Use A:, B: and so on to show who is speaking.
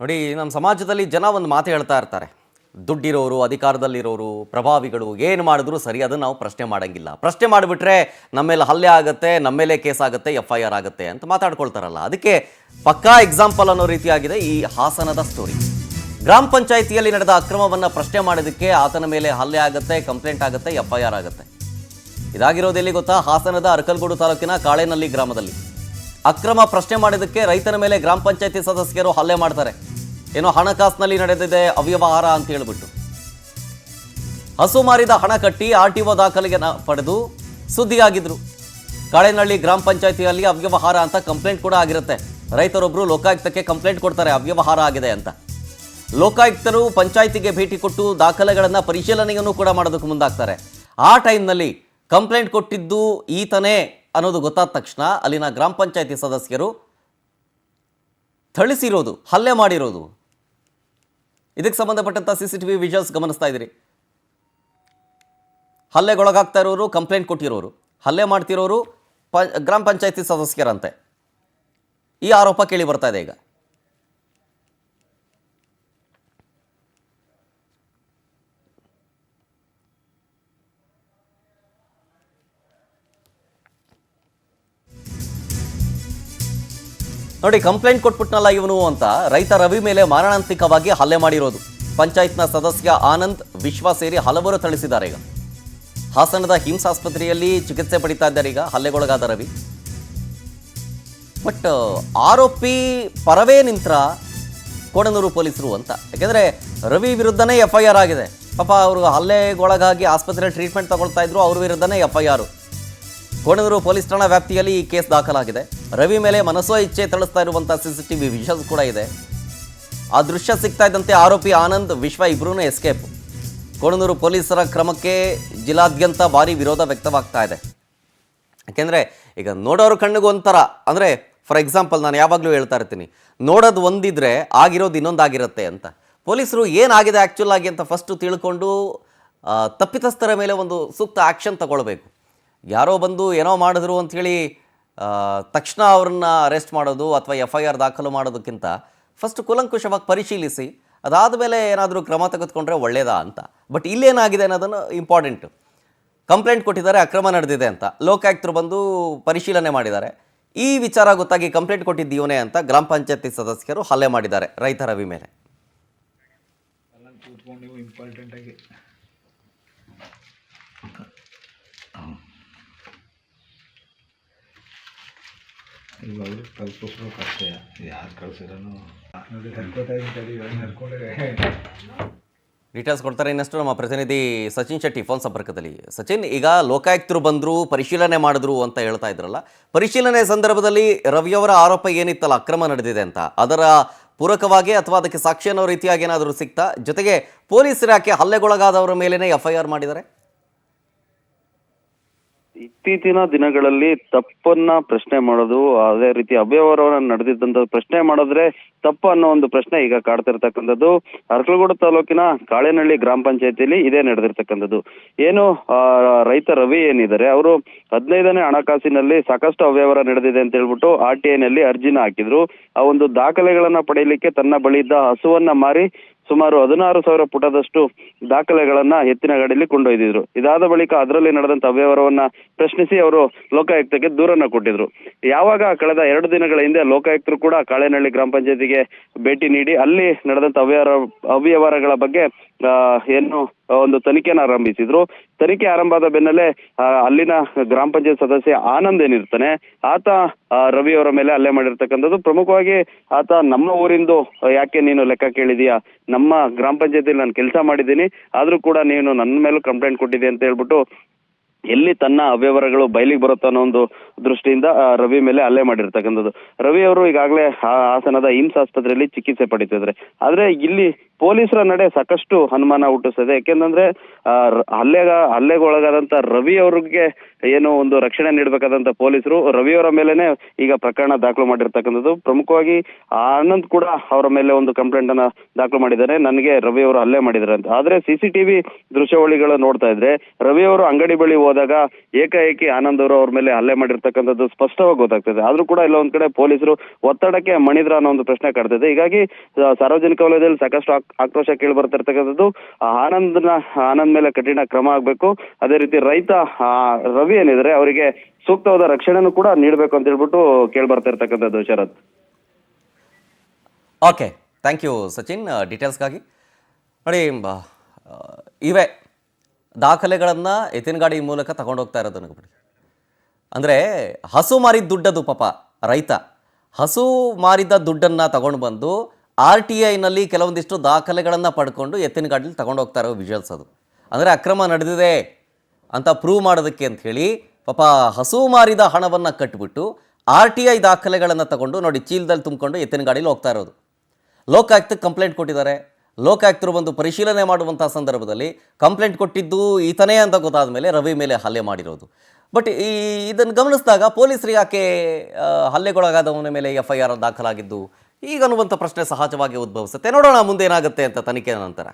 A: ನೋಡಿ, ನಮ್ಮ ಸಮಾಜದಲ್ಲಿ ಜನ ಒಂದು ಮಾತು ಹೇಳ್ತಾ ಇರ್ತಾರೆ. ದುಡ್ಡಿರೋರು, ಅಧಿಕಾರದಲ್ಲಿರೋರು, ಪ್ರಭಾವಿಗಳು ಏನು ಮಾಡಿದ್ರು ಸರಿ, ಅದನ್ನು ನಾವು ಪ್ರಶ್ನೆ ಮಾಡಂಗಿಲ್ಲ. ಪ್ರಶ್ನೆ ಮಾಡಿಬಿಟ್ರೆ ನಮ್ಮ ಮೇಲೆ ಹಲ್ಲೆ ಆಗುತ್ತೆ, ನಮ್ಮ ಮೇಲೆ ಕೇಸ್ ಆಗುತ್ತೆ, FIR ಆಗುತ್ತೆ ಅಂತ ಮಾತಾಡ್ಕೊಳ್ತಾರಲ್ಲ. ಅದಕ್ಕೆ ಪಕ್ಕಾ ಎಕ್ಸಾಂಪಲ್ ಅನ್ನೋ ರೀತಿಯಾಗಿದೆ ಈ ಹಾಸನದ ಸ್ಟೋರಿ. ಗ್ರಾಮ ಪಂಚಾಯಿತಿಯಲ್ಲಿ ನಡೆದ ಅಕ್ರಮವನ್ನು ಪ್ರಶ್ನೆ ಮಾಡೋದಕ್ಕೆ ಆತನ ಮೇಲೆ ಹಲ್ಲೆ ಆಗುತ್ತೆ, ಕಂಪ್ಲೇಂಟ್ ಆಗುತ್ತೆ, FIR ಆಗುತ್ತೆ. ಇದಾಗಿರೋದು ಎಲ್ಲಿ ಗೊತ್ತಾ? ಹಾಸನದ ಅರಕಲಗೂಡು ತಾಲೂಕಿನ ಕಾಳೇನಹಳ್ಳಿ ಗ್ರಾಮದಲ್ಲಿ ಅಕ್ರಮ ಪ್ರಶ್ನೆ ಮಾಡಿದ್ದಕ್ಕೆ ರೈತನ ಮೇಲೆ ಗ್ರಾಮ ಪಂಚಾಯತಿ ಸದಸ್ಯರು ಹಲ್ಲೆ ಮಾಡ್ತಾರೆ. ಏನೋ ಹಣಕಾಸಿನಲ್ಲಿ ನಡೆದಿದೆ ಅವ್ಯವಹಾರ ಅಂತ ಹೇಳ್ಬಿಟ್ಟು ಹಸು ಮಾರಿದ ಹಣ ಕಟ್ಟಿ RTO ದಾಖಲೆಗೆ ಪಡೆದು ಸುದ್ದಿಯಾಗಿದ್ರು. ಕಾಳೇನಹಳ್ಳಿ ಗ್ರಾಮ ಪಂಚಾಯತಿಯಲ್ಲಿ ಅವ್ಯವಹಾರ ಅಂತ ಕಂಪ್ಲೇಂಟ್ ಕೂಡ ಆಗಿರುತ್ತೆ. ರೈತರೊಬ್ಬರು ಲೋಕಾಯುಕ್ತಕ್ಕೆ ಕಂಪ್ಲೇಂಟ್ ಕೊಡ್ತಾರೆ ಅವ್ಯವಹಾರ ಆಗಿದೆ ಅಂತ. ಲೋಕಾಯುಕ್ತರು ಪಂಚಾಯತಿಗೆ ಭೇಟಿ ಕೊಟ್ಟು ದಾಖಲೆಗಳನ್ನು ಪರಿಶೀಲನೆಯನ್ನು ಕೂಡ ಮಾಡೋದಕ್ಕೆ ಮುಂದಾಗ್ತಾರೆ. ಆ ಟೈಮ್ನಲ್ಲಿ ಕಂಪ್ಲೇಂಟ್ ಕೊಟ್ಟಿದ್ದು ಈತನೇ ಅನ್ನೋದು ಗೊತ್ತಾದ ತಕ್ಷಣ ಅಲ್ಲಿನ ಗ್ರಾಮ ಪಂಚಾಯತಿ ಸದಸ್ಯರು ಥಳಿಸಿರೋದು, ಹಲ್ಲೆ ಮಾಡಿರೋದು. ಇದಕ್ಕೆ ಸಂಬಂಧಪಟ್ಟಂಥ CCTV ವಿಜುವಲ್ಸ್ ಗಮನಿಸ್ತಾ ಇದ್ದೀರಿ. ಹಲ್ಲೆಗೊಳಗಾಗ್ತಾ ಇರೋರು, ಕಂಪ್ಲೇಂಟ್ ಕೊಟ್ಟಿರೋರು, ಹಲ್ಲೆ ಮಾಡ್ತಿರೋರು ಗ್ರಾಮ ಪಂಚಾಯತಿ ಸದಸ್ಯರಂತೆ. ಈ ಆರೋಪ ಕೇಳಿ ಬರ್ತಾ ಇದೆ ಈಗ. ನೋಡಿ, ಕಂಪ್ಲೇಂಟ್ ಕೊಟ್ಬಿಟ್ನಲ್ಲ ಇವನು ಅಂತ ರೈತ ರವಿ ಮೇಲೆ ಮಾರಣಾಂತಿಕವಾಗಿ ಹಲ್ಲೆ ಮಾಡಿರೋದು. ಪಂಚಾಯತ್ನ ಸದಸ್ಯ ಆನಂದ್, ವಿಶ್ವ ಸೇರಿ ಹಲವರು ಥಳಿಸಿದ್ದಾರೆ. ಈಗ ಹಾಸನದ ಹಿಮ್ಸ್ ಆಸ್ಪತ್ರೆಯಲ್ಲಿ ಚಿಕಿತ್ಸೆ ಪಡಿತಾ ಇದ್ದಾರೆ ಈಗ ಹಲ್ಲೆಗೊಳಗಾದ ರವಿ. ಬಟ್ ಆರೋಪಿ ಪರವೇ ನಿಂತ್ರ ಕೋಡನೂರು ಪೊಲೀಸರು ಅಂತ. ಯಾಕೆಂದರೆ ರವಿ ವಿರುದ್ಧನೇ FIR ಆಗಿದೆ. ಪಾಪ ಅವರು ಹಲ್ಲೆಗೊಳಗಾಗಿ ಆಸ್ಪತ್ರೆಯಲ್ಲಿ ಟ್ರೀಟ್ಮೆಂಟ್ ತಗೊಳ್ತಾ ಇದ್ರು, ಅವ್ರ ವಿರುದ್ಧನೇ FIR. ಕೋಡನೂರು ಪೊಲೀಸ್ ಠಾಣಾ ವ್ಯಾಪ್ತಿಯಲ್ಲಿ ಈ ಕೇಸ್ ದಾಖಲಾಗಿದೆ. ರವಿ ಮೇಲೆ ಮನಸೋ ಇಚ್ಛೆ ಥಳಿಸ್ತಾ ಇರುವಂಥ CCTV ವಿಜುವಲ್ಸ್ ಕೂಡ ಇದೆ. ಆ ದೃಶ್ಯ ಸಿಗ್ತಾ ಇದ್ದಂತೆ ಆರೋಪಿ ಆನಂದ್, ವಿಶ್ವ ಇಬ್ಬರೂ ಎಸ್ಕೇಪ್. ಕೋಡನೂರು ಪೊಲೀಸರ ಕ್ರಮಕ್ಕೆ ಜಿಲ್ಲಾದ್ಯಂತ ಭಾರಿ ವಿರೋಧ ವ್ಯಕ್ತವಾಗ್ತಾ ಇದೆ. ಯಾಕೆಂದರೆ ಈಗ ನೋಡೋರು ಕಣ್ಣಿಗೆ ಒಂಥರ, ಅಂದರೆ ಫಾರ್ ಎಕ್ಸಾಂಪಲ್ ನಾನು ಯಾವಾಗಲೂ ಹೇಳ್ತಾ ಇರ್ತೀನಿ, ನೋಡೋದು ಒಂದಿದ್ರೆ ಆಗಿರೋದು ಇನ್ನೊಂದಾಗಿರುತ್ತೆ ಅಂತ. ಪೊಲೀಸರು ಏನಾಗಿದೆ ಆ್ಯಕ್ಚುಲ್ ಆಗಿ ಅಂತ ಫಸ್ಟು ತಿಳ್ಕೊಂಡು ತಪ್ಪಿತಸ್ಥರ ಮೇಲೆ ಒಂದು ಸೂಕ್ತ ಆ್ಯಕ್ಷನ್ ತಗೊಳ್ಬೇಕು. ಯಾರೋ ಬಂದು ಏನೋ ಮಾಡಿದ್ರು ಅಂಥೇಳಿ ತಕ್ಷಣ ಅವ್ರನ್ನ ಅರೆಸ್ಟ್ ಮಾಡೋದು ಅಥವಾ FIR ದಾಖಲು ಮಾಡೋದಕ್ಕಿಂತ ಫಸ್ಟ್ ಕೂಲಂಕುಷವಾಗಿ ಪರಿಶೀಲಿಸಿ ಅದಾದ ಮೇಲೆ ಏನಾದರೂ ಕ್ರಮ ತೆಗೆದುಕೊಂಡ್ರೆ ಒಳ್ಳೆಯದಾ ಅಂತ. ಬಟ್ ಇಲ್ಲೇನಾಗಿದೆ ಅನ್ನೋದನ್ನು ಇಂಪಾರ್ಟೆಂಟು. ಕಂಪ್ಲೇಂಟ್ ಕೊಟ್ಟಿದ್ದಾರೆ, ಅಕ್ರಮ ನಡೆದಿದೆ ಅಂತ. ಲೋಕಾಯುಕ್ತರು ಬಂದು ಪರಿಶೀಲನೆ ಮಾಡಿದ್ದಾರೆ. ಈ ವಿಚಾರ ಗೊತ್ತಾಗಿ ಕಂಪ್ಲೇಂಟ್ ಕೊಟ್ಟಿದ್ದು ಇವನೇ ಅಂತ ಗ್ರಾಮ ಪಂಚಾಯತಿ ಸದಸ್ಯರು ಹಲ್ಲೆ ಮಾಡಿದ್ದಾರೆ ರೈತ ರವಿ ಮೇಲೆ.
B: ಇವಾಗ ಕಲ್ಪಿಸ್ಬೇಕು ಅಷ್ಟೇ, ಯಾರು ಕಳ್ಸಿರೋನು ನೋಡಿ
A: ಡೀಟೇಲ್ಸ್ ಕೊಡ್ತಾರೆ ಇನ್ನಷ್ಟು ನಮ್ಮ ಪ್ರತಿನಿಧಿ ಸಚಿನ್ ಶೆಟ್ಟಿ ಫೋನ್ ಸಂಪರ್ಕದಲ್ಲಿ. ಸಚಿನ್, ಈಗ ಲೋಕಾಯುಕ್ತರು ಬಂದರು, ಪರಿಶೀಲನೆ ಮಾಡಿದ್ರು ಅಂತ ಹೇಳ್ತಾ ಇದ್ರಲ್ಲ, ಪರಿಶೀಲನೆ ಸಂದರ್ಭದಲ್ಲಿ ರವಿಯವರ ಆರೋಪ ಏನಿತ್ತಲ್ಲ ಅಕ್ರಮ ನಡೆದಿದೆ ಅಂತ, ಅದರ ಪೂರಕವಾಗಿ ಅಥವಾ ಅದಕ್ಕೆ ಸಾಕ್ಷಿ ಅನ್ನೋ ರೀತಿಯಾಗಿ ಏನಾದರೂ ಸಿಗ್ತಾ? ಜೊತೆಗೆ ಪೊಲೀಸರು ಯಾಕೆ ಹಲ್ಲೆಗೊಳಗಾದವರ ಮೇಲೇ FIR ಮಾಡಿದ್ದಾರೆ?
C: ಇತ್ತೀಚಿನ ದಿನಗಳಲ್ಲಿ ತಪ್ಪನ್ನ ಪ್ರಶ್ನೆ ಮಾಡೋದು, ಅದೇ ರೀತಿ ಅವ್ಯವಹಾರವನ್ನ ನಡೆದಿದ್ದಂತ ಪ್ರಶ್ನೆ ಮಾಡಿದ್ರೆ ತಪ್ಪು ಅನ್ನೋ ಒಂದು ಪ್ರಶ್ನೆ ಈಗ ಕಾಡ್ತಿರ್ತಕ್ಕಂಥದ್ದು ಅರಕಲಗೂಡು ತಾಲೂಕಿನ ಕಾಳೇನಹಳ್ಳಿ ಗ್ರಾಮ ಪಂಚಾಯತಿಯಲ್ಲಿ ಇದೇ ನಡೆದಿರ್ತಕ್ಕಂಥದ್ದು. ಏನು ರೈತ ರವಿ ಏನಿದ್ದಾರೆ, ಅವರು 15ನೇ ಹಣಕಾಸಿನಲ್ಲಿ ಸಾಕಷ್ಟು ಅವ್ಯವಹಾರ ನಡೆದಿದೆ ಅಂತ ಹೇಳ್ಬಿಟ್ಟು RTI ನಲ್ಲಿ ಅರ್ಜಿನ ಹಾಕಿದ್ರು. ಆ ಒಂದು ದಾಖಲೆಗಳನ್ನ ಪಡೆಯಲಿಕ್ಕೆ ತನ್ನ ಬಳಿ ಇದ್ದ ಹಸುವನ್ನ ಮಾರಿ ಸುಮಾರು 16,000 ಪುಟದಷ್ಟು ದಾಖಲೆಗಳನ್ನ ಎತ್ತಿನ ಗಾಡಿಯಲ್ಲಿ ಕೊಂಡೊಯ್ದಿದ್ರು. ಇದಾದ ಬಳಿಕ ಅದರಲ್ಲಿ ನಡೆದಂತ ಅವ್ಯವಹಾರವನ್ನ ಪ್ರಶ್ನಿಸಿ ಅವರು ಲೋಕಾಯುಕ್ತಕ್ಕೆ ದೂರನ್ನ ಕೊಟ್ಟಿದ್ರು. ಯಾವಾಗ ಕಳೆದ 2 ದಿನಗಳ ಹಿಂದೆ ಲೋಕಾಯುಕ್ತರು ಕೂಡ ಕಾಳೇನಹಳ್ಳಿ ಗ್ರಾಮ ಪಂಚಾಯತಿಗೆ ಭೇಟಿ ನೀಡಿ ಅಲ್ಲಿ ನಡೆದಂತ ಅವ್ಯವಹಾರಗಳ ಬಗ್ಗೆ ಏನು ಒಂದು ತನಿಖೆನ ಆರಂಭಿಸಿದ್ರು. ತನಿಖೆ ಆರಂಭ ಆದ ಬೆನ್ನಲ್ಲೇ ಅಲ್ಲಿನ ಗ್ರಾಮ ಪಂಚಾಯತ್ ಸದಸ್ಯ ಆನಂದ್ ಏನಿರ್ತಾನೆ, ಆತ ರವಿ ಅವರ ಮೇಲೆ ಹಲ್ಲೆ ಮಾಡಿರ್ತಕ್ಕಂಥದ್ದು. ಪ್ರಮುಖವಾಗಿ ಆತ ನಮ್ಮ ಊರಿಂದು ಯಾಕೆ ನೀನು ಲೆಕ್ಕ ಕೇಳಿದೀಯಾ, ನಮ್ಮ ಗ್ರಾಮ ಪಂಚಾಯತಿಯಲ್ಲಿ ನಾನು ಕೆಲಸ ಮಾಡಿದ್ದೀನಿ, ಆದ್ರೂ ಕೂಡ ನೀನು ನನ್ನ ಮೇಲೂ ಕಂಪ್ಲೇಂಟ್ ಕೊಟ್ಟಿದೆ ಅಂತ ಹೇಳ್ಬಿಟ್ಟು ಎಲ್ಲಿ ತನ್ನ ಅವ್ಯವಹಾರಗಳು ಬಯಲಿಗೆ ಬರುತ್ತೋ ಅನ್ನೋ ಒಂದು ದೃಷ್ಟಿಯಿಂದ ರವಿ ಮೇಲೆ ಹಲ್ಲೆ ಮಾಡಿರ್ತಕ್ಕಂಥದ್ದು. ರವಿ ಅವರು ಈಗಾಗಲೇ ಹಾಸನದ ಹಿಮ್ಸ್ ಆಸ್ಪತ್ರೆಯಲ್ಲಿ ಚಿಕಿತ್ಸೆ ಪಡಿತಿದ್ದಾರೆ. ಆದ್ರೆ ಇಲ್ಲಿ ಪೊಲೀಸರ ನಡೆ ಸಾಕಷ್ಟು ಅನುಮಾನ ಹುಟ್ಟಿಸ್ತದೆ. ಯಾಕೆಂದ್ರೆ ಹಲ್ಲೆಗೊಳಗಾದಂತ ರವಿ ಅವ್ರಿಗೆ ಏನು ಒಂದು ರಕ್ಷಣೆ ನೀಡಬೇಕಾದಂತ ಪೊಲೀಸರು ರವಿ ಅವರ ಮೇಲೆನೆ ಈಗ ಪ್ರಕರಣ ದಾಖಲು ಮಾಡಿರ್ತಕ್ಕಂಥದ್ದು. ಪ್ರಮುಖವಾಗಿ ಆನಂದ್ ಕೂಡ ಅವರ ಮೇಲೆ ಒಂದು ಕಂಪ್ಲೇಂಟ್ ಅನ್ನ ದಾಖಲು ಮಾಡಿದ್ದಾರೆ, ನನಗೆ ರವಿ ಅವರು ಹಲ್ಲೆ ಮಾಡಿದ್ದಾರೆ ಅಂತ. ಆದ್ರೆ ಸಿಸಿಟಿವಿ ದೃಶ್ಯಾವಳಿಗಳು ನೋಡ್ತಾ ಇದ್ರೆ ರವಿ ಅವರು ಅಂಗಡಿ ಬಳಿ ಹೋದಾಗ ಏಕಾಏಕಿ ಆನಂದ್ ಅವರು ಅವ್ರ ಮೇಲೆ ಹಲ್ಲೆ ಮಾಡಿರ್ತಕ್ಕಂಥದ್ದು ಸ್ಪಷ್ಟವಾಗಿ ಗೊತ್ತಾಗ್ತದೆ. ಆದ್ರೂ ಕೂಡ ಇಲ್ಲ ಒಂದ್ ಕಡೆ ಪೊಲೀಸರು ಒತ್ತಡಕ್ಕೆ ಮಣಿದ್ರ ಅನ್ನೋ ಒಂದು ಪ್ರಶ್ನೆ ಕಾಡ್ತಿದೆ. ಹೀಗಾಗಿ ಸಾರ್ವಜನಿಕ ವಲಯದಲ್ಲಿ ಸಾಕಷ್ಟು ಆಕ್ರೋಶ ಕೇಳಿ ಬರ್ತಿರ್ತಕ್ಕಂಥದ್ದು. ಆನಂದ್ ಮೇಲೆ ಕಠಿಣ ಕ್ರಮ ಆಗ್ಬೇಕು. ಅದೇ ರೀತಿ ರೈತ ರವಿ ಏನಿದ್ರೆ ಅವರಿಗೆ ಸೂಕ್ತವಾದ ರಕ್ಷಣೆನೂ ಕೂಡ ನೀಡಬೇಕು ಅಂತ ಹೇಳ್ಬಿಟ್ಟು ಕೇಳಿ ಬರ್ತಾ ಇರ್ತಕ್ಕಂಥದ್ದು Sharath.
A: Okay, thank you Sachin ಡೀಟೇಲ್ಸ್ಗಾಗಿ. ನೋಡಿ, ಇವೇ ದಾಖಲೆಗಳನ್ನು ಎತ್ತಿನ ಗಾಡಿ ಮೂಲಕ ತಗೊಂಡೋಗ್ತಾ ಇರೋದು ನನಗೆ ಬಿಡಿ. ಅಂದರೆ ಹಸು ಮಾರಿದ ದುಡ್ಡದು ಪಾಪ ರೈತ ಹಸು ಮಾರಿದ ದುಡ್ಡನ್ನು ತಗೊಂಡು ಬಂದು RTIನಲ್ಲಿ ಕೆಲವೊಂದಿಷ್ಟು ದಾಖಲೆಗಳನ್ನು ಪಡ್ಕೊಂಡು ಎತ್ತಿನ ಗಾಡಿಲಿ ತಗೊಂಡೋಗ್ತಾ ಇರೋ ವಿಜುವಲ್ಸ್ ಅದು. ಅಂದರೆ ಅಕ್ರಮ ನಡೆದಿದೆ ಅಂತ ಪ್ರೂವ್ ಮಾಡೋದಕ್ಕೆ ಅಂಥೇಳಿ ಪಾಪ ಹಸು ಮಾರಿದ ಹಣವನ್ನು ಕಟ್ಟಿಬಿಟ್ಟು RTI ದಾಖಲೆಗಳನ್ನು ತಗೊಂಡು ನೋಡಿ ಚೀಲದಲ್ಲಿ ತುಂಬಿಕೊಂಡು ಎತ್ತಿನ ಗಾಡೀಲಿ ಹೋಗ್ತಾ ಇರೋದು. ಲೋಕಾಯುಕ್ತಕ್ಕೆ ಕಂಪ್ಲೇಂಟ್ ಕೊಟ್ಟಿದ್ದಾರೆ. ಲೋಕಾಯುಕ್ತರು ಬಂದು ಪರಿಶೀಲನೆ ಮಾಡುವಂಥ ಸಂದರ್ಭದಲ್ಲಿ ಕಂಪ್ಲೇಂಟ್ ಕೊಟ್ಟಿದ್ದು ಈತನೇ ಅಂತ ಗೊತ್ತಾದ ಮೇಲೆ ರವಿ ಮೇಲೆ ಹಲ್ಲೆ ಮಾಡಿರೋದು. ಬಟ್ ಇದನ್ನು ಗಮನಿಸಿದಾಗ ಪೊಲೀಸರು ಯಾಕೆ ಹಲ್ಲೆಗೊಳಗಾದವನ ಮೇಲೆ FIR ದಾಖಲಾಗಿದ್ದು ಈಗ ಅನ್ನುವಂಥ ಪ್ರಶ್ನೆ ಸಹಜವಾಗಿ ಉದ್ಭವಿಸುತ್ತೆ. ನೋಡೋಣ ಮುಂದೆ ಏನಾಗುತ್ತೆ ಅಂತ ತನಿಖೆ ನಂತರ.